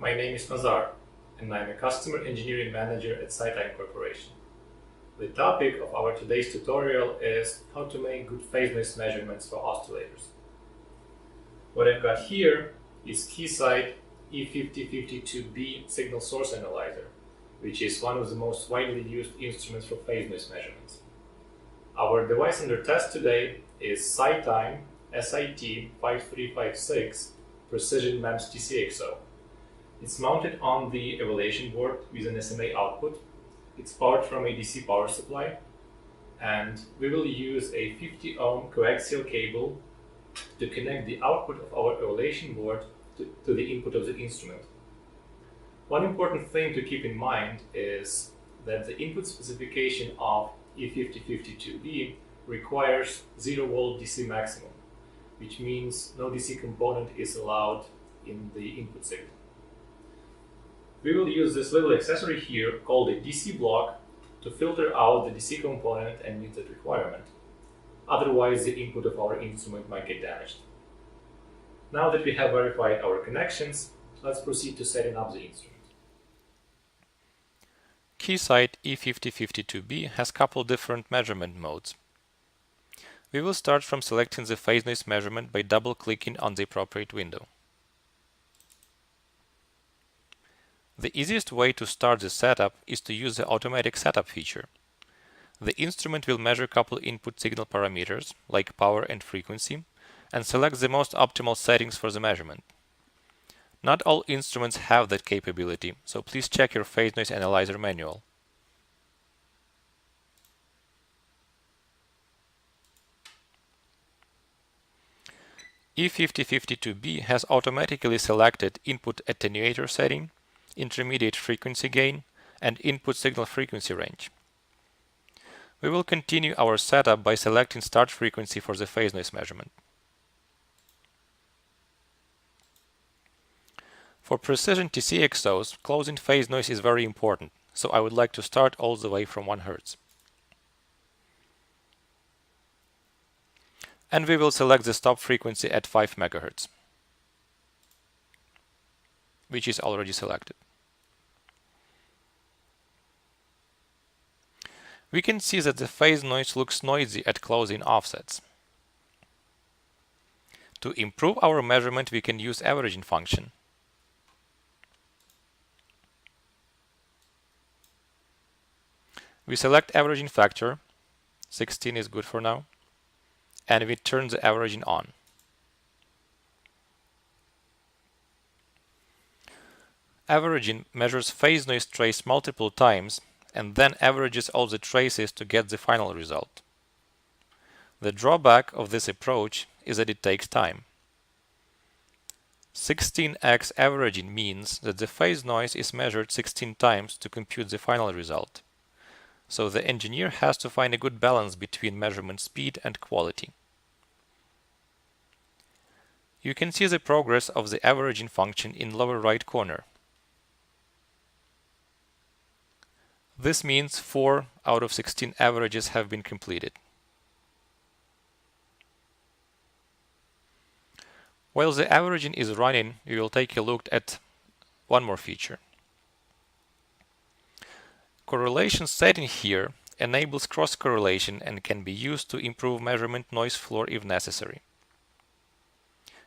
My name is Nazar, and I'm a Customer Engineering Manager at SiTime Corporation. The topic of our today's tutorial is how to make good phase noise measurements for oscillators. What I've got here is Keysight E5052B signal source analyzer, which is one of the most widely used instruments for phase noise measurements. Our device under test today is SiTime SIT5356 Precision MEMS TCXO. It's mounted on the evaluation board with an SMA output. It's powered from a DC power supply, and we will use a 50 ohm coaxial cable to connect the output of our evaluation board to the input of the instrument. One important thing to keep in mind is that the input specification of E5052B requires 0 volt DC maximum, which means no DC component is allowed in the input signal. We will use this little accessory here called a DC block to filter out the DC component and meet that requirement. Otherwise, the input of our instrument might get damaged. Now that we have verified our connections, let's proceed to setting up the instrument. Keysight E5052B has a couple different measurement modes. We will start from selecting the phase noise measurement by double-clicking on the appropriate window. The easiest way to start the setup is to use the automatic setup feature. The instrument will measure a couple input signal parameters, like power and frequency, and select the most optimal settings for the measurement. Not all instruments have that capability, so please check your phase noise analyzer manual. E5052B has automatically selected input attenuator setting, intermediate frequency gain, and input signal frequency range. We will continue our setup by selecting start frequency for the phase noise measurement. For precision TCXOs, closing phase noise is very important, so I would like to start all the way from 1 Hz. And we will select the stop frequency at 5 MHz, which is already selected. We can see that the phase noise looks noisy at closing offsets. To improve our measurement, we can use averaging function. We select averaging factor, 16 is good for now, and we turn the averaging on. Averaging measures phase noise trace multiple times and then averages all the traces to get the final result. The drawback of this approach is that it takes time. 16x averaging means that the phase noise is measured 16 times to compute the final result. So the engineer has to find a good balance between measurement speed and quality. You can see the progress of the averaging function in lower right corner. This means 4 out of 16 averages have been completed. While the averaging is running, we will take a look at one more feature. Correlation setting here enables cross-correlation and can be used to improve measurement noise floor if necessary.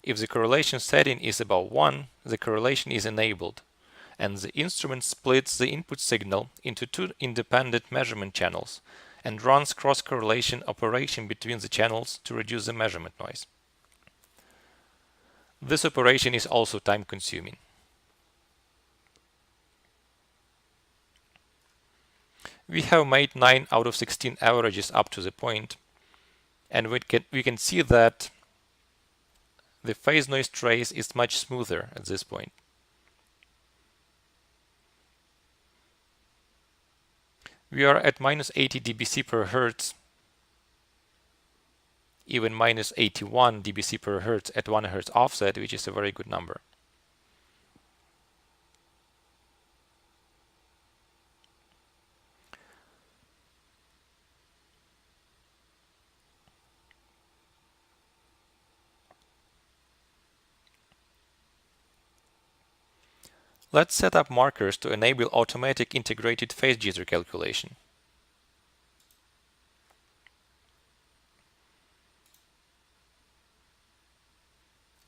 If the correlation setting is above 1, the correlation is enabled, and the instrument splits the input signal into 2 independent measurement channels and runs cross-correlation operation between the channels to reduce the measurement noise. This operation is also time-consuming. We have made 9 out of 16 averages up to the point, and we can see that the phase noise trace is much smoother at this point. We are at -80 dBc per Hertz, even -81 dBc per Hertz at 1 Hz offset, which is a very good number. Let's set up markers to enable automatic integrated phase jitter calculation.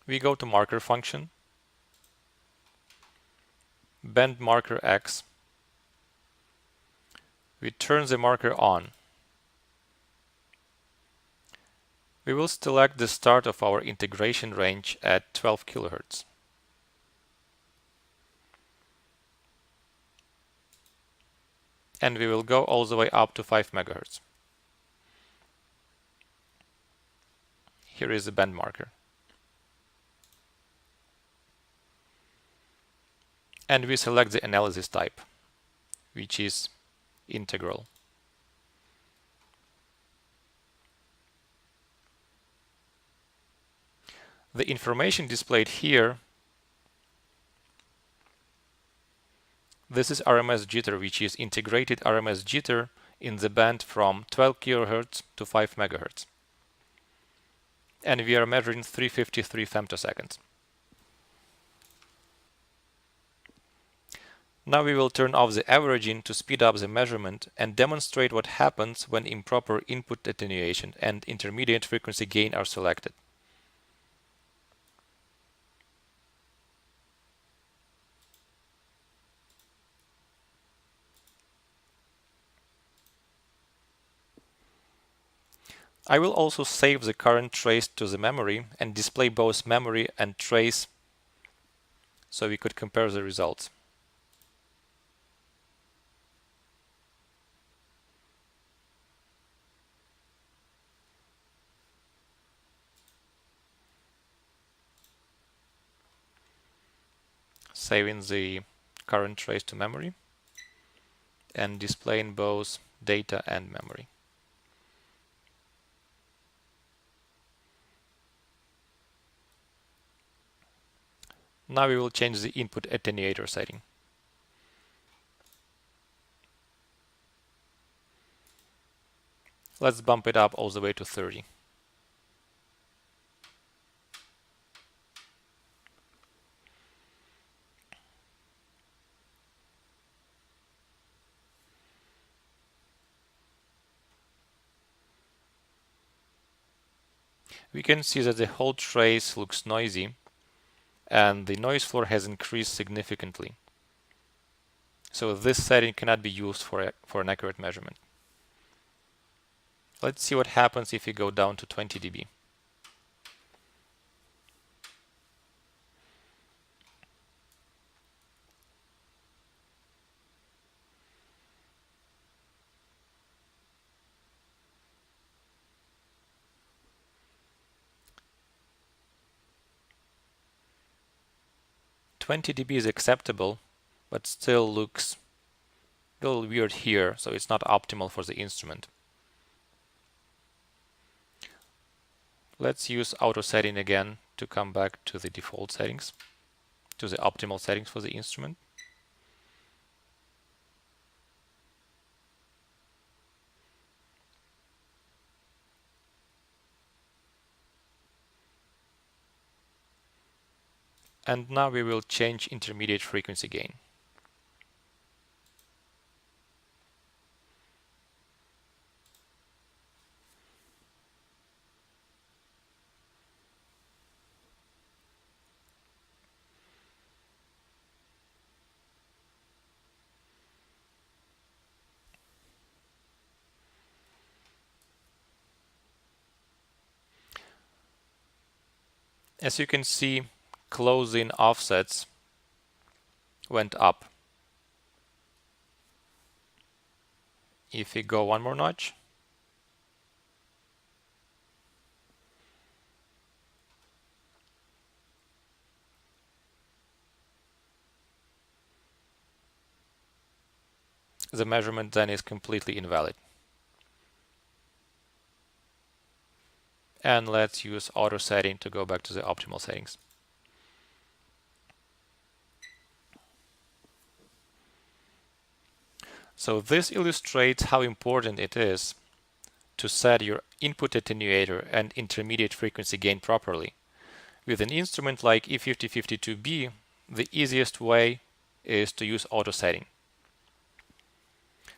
We go to marker function, bend marker X. We turn the marker on. We will select the start of our integration range at 12 kHz. And we will go all the way up to 5 MHz. Here is the bend marker. And we select the analysis type, which is integral. The information displayed here, this is RMS jitter, which is integrated RMS jitter in the band from 12 kHz to 5 MHz. And we are measuring 353 femtoseconds. Now we will turn off the averaging to speed up the measurement and demonstrate what happens when improper input attenuation and intermediate frequency gain are selected. I will also save the current trace to the memory and display both memory and trace so we could compare the results. Saving the current trace to memory and displaying both data and memory. Now we will change the input attenuator setting. Let's bump it up all the way to 30. We can see that the whole trace looks noisy and the noise floor has increased significantly. So this setting cannot be used for an accurate measurement. Let's see what happens if we go down to 20 dB. $20 dB is acceptable, but still looks a little weird here, so it's not optimal for the instrument. Let's use auto setting again to come back to the default settings, to the optimal settings for the instrument. And now we will change intermediate frequency gain. As you can see, closing offsets went up. If we go one more notch, the measurement then is completely invalid. And let's use auto setting to go back to the optimal settings. So this illustrates how important it is to set your input attenuator and intermediate frequency gain properly. With an instrument like E5052B, the easiest way is to use auto setting.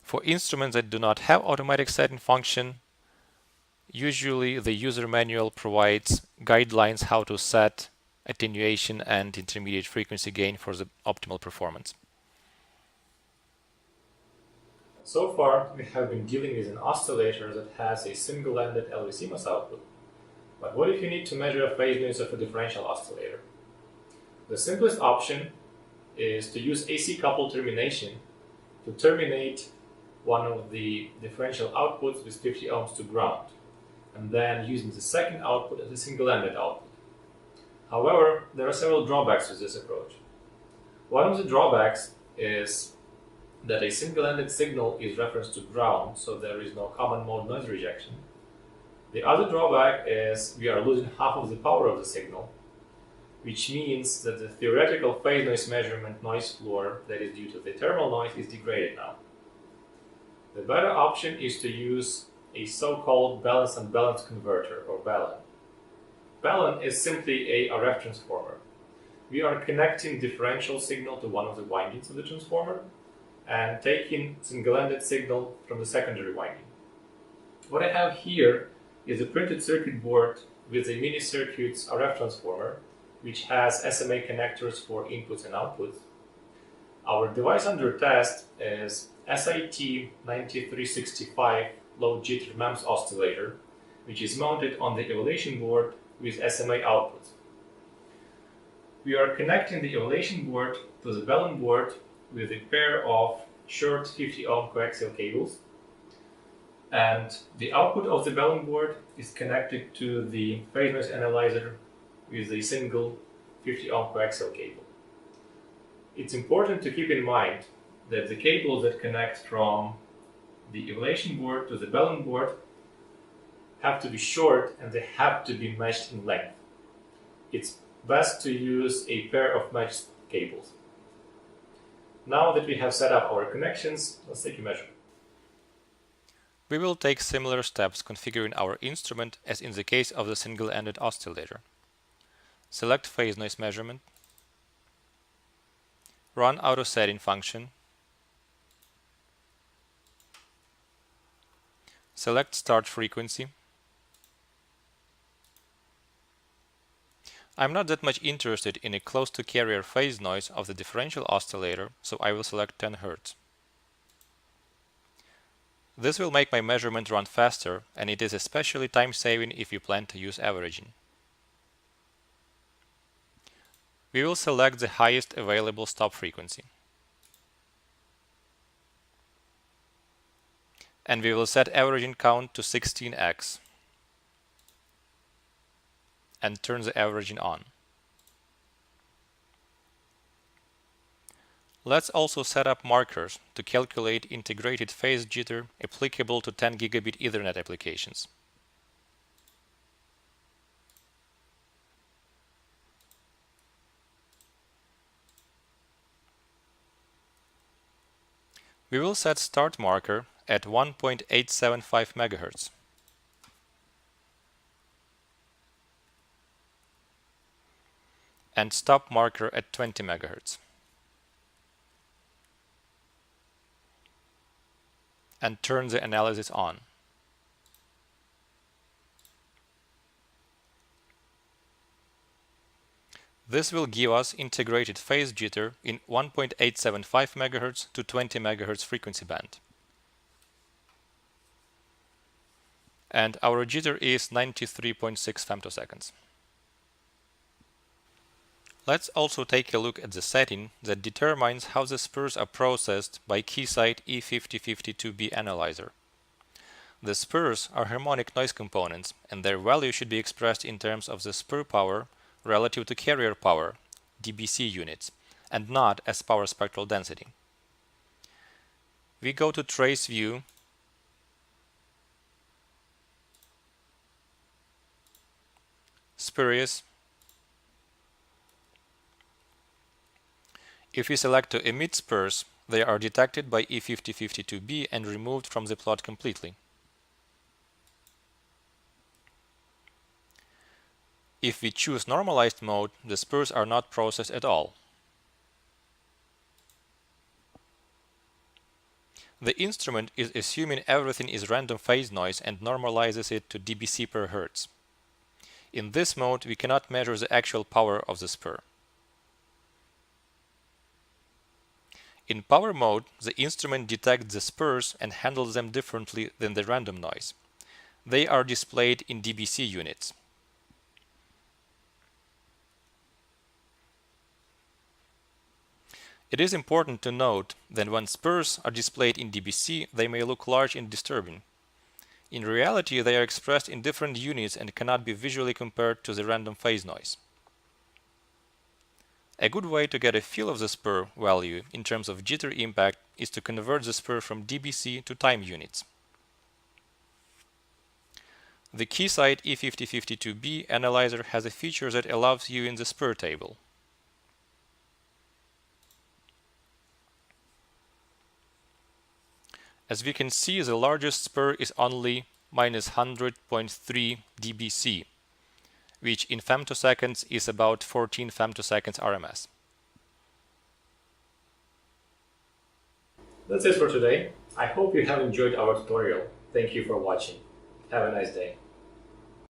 For instruments that do not have automatic setting function, usually the user manual provides guidelines how to set attenuation and intermediate frequency gain for the optimal performance. So far, we have been dealing with an oscillator that has a single-ended LV-CMOS output. But what if you need to measure a phase noise of a differential oscillator? The simplest option is to use AC coupled termination to terminate one of the differential outputs with 50 ohms to ground, and then using the second output as a single-ended output. However, there are several drawbacks with this approach. One of the drawbacks is that a single-ended signal is referenced to ground, so there is no common mode noise rejection. The other drawback is we are losing half of the power of the signal, which means that the theoretical phase noise measurement noise floor that is due to the thermal noise is degraded now. The better option is to use a so-called balance unbalance converter, or BALAN. BALAN is simply a RF transformer. We are connecting differential signal to one of the windings of the transformer and taking single-ended signal from the secondary winding. What I have here is a printed circuit board with a mini circuits RF transformer, which has SMA connectors for inputs and outputs. Our device under test is SIT9365 low jitter MEMS oscillator, which is mounted on the evaluation board with SMA outputs. We are connecting the evaluation board to the BALAN board with a pair of short 50 ohm coaxial cables, and the output of the BALAN board is connected to the phase noise analyzer with a single 50 ohm coaxial cable. It's important to keep in mind that the cables that connect from the evaluation board to the BALAN board have to be short and they have to be matched in length. It's best to use a pair of matched cables. Now that we have set up our connections, let's take a measure. We will take similar steps configuring our instrument as in the case of the single-ended oscillator. Select phase noise measurement, run auto setting function, select start frequency. I'm not that much interested in a close to carrier phase noise of the differential oscillator, so I will select 10 Hz. This will make my measurement run faster, and it is especially time-saving if you plan to use averaging. We will select the highest available stop frequency. And we will set averaging count to 16x and turn the averaging on. Let's also set up markers to calculate integrated phase jitter applicable to 10 gigabit Ethernet applications. We will set start marker at 1.875 MHz. And stop marker at 20 MHz. And turn the analysis on. This will give us integrated phase jitter in 1.875 MHz to 20 MHz frequency band. And our jitter is 93.6 femtoseconds. Let's also take a look at the setting that determines how the spurs are processed by Keysight E5052B analyzer. The spurs are harmonic noise components, and their value should be expressed in terms of the spur power relative to carrier power, dBc units, and not as power spectral density. We go to Trace View, Spurious. If we select to emit spurs, they are detected by E5052B and removed from the plot completely. If we choose normalized mode, the spurs are not processed at all. The instrument is assuming everything is random phase noise and normalizes it to dBc per Hertz. In this mode, we cannot measure the actual power of the spur. In power mode, the instrument detects the spurs and handles them differently than the random noise. They are displayed in dBc units. It is important to note that when spurs are displayed in dBc, they may look large and disturbing. In reality, they are expressed in different units and cannot be visually compared to the random phase noise. A good way to get a feel of the spur value in terms of jitter impact is to convert the spur from dBc to time units. The Keysight E5052B analyzer has a feature that allows you in the spur table. As we can see, the largest spur is only minus 100.3 dBc, which in femtoseconds is about 14 femtoseconds RMS. That's it for today. I hope you have enjoyed our tutorial. Thank you for watching. Have a nice day.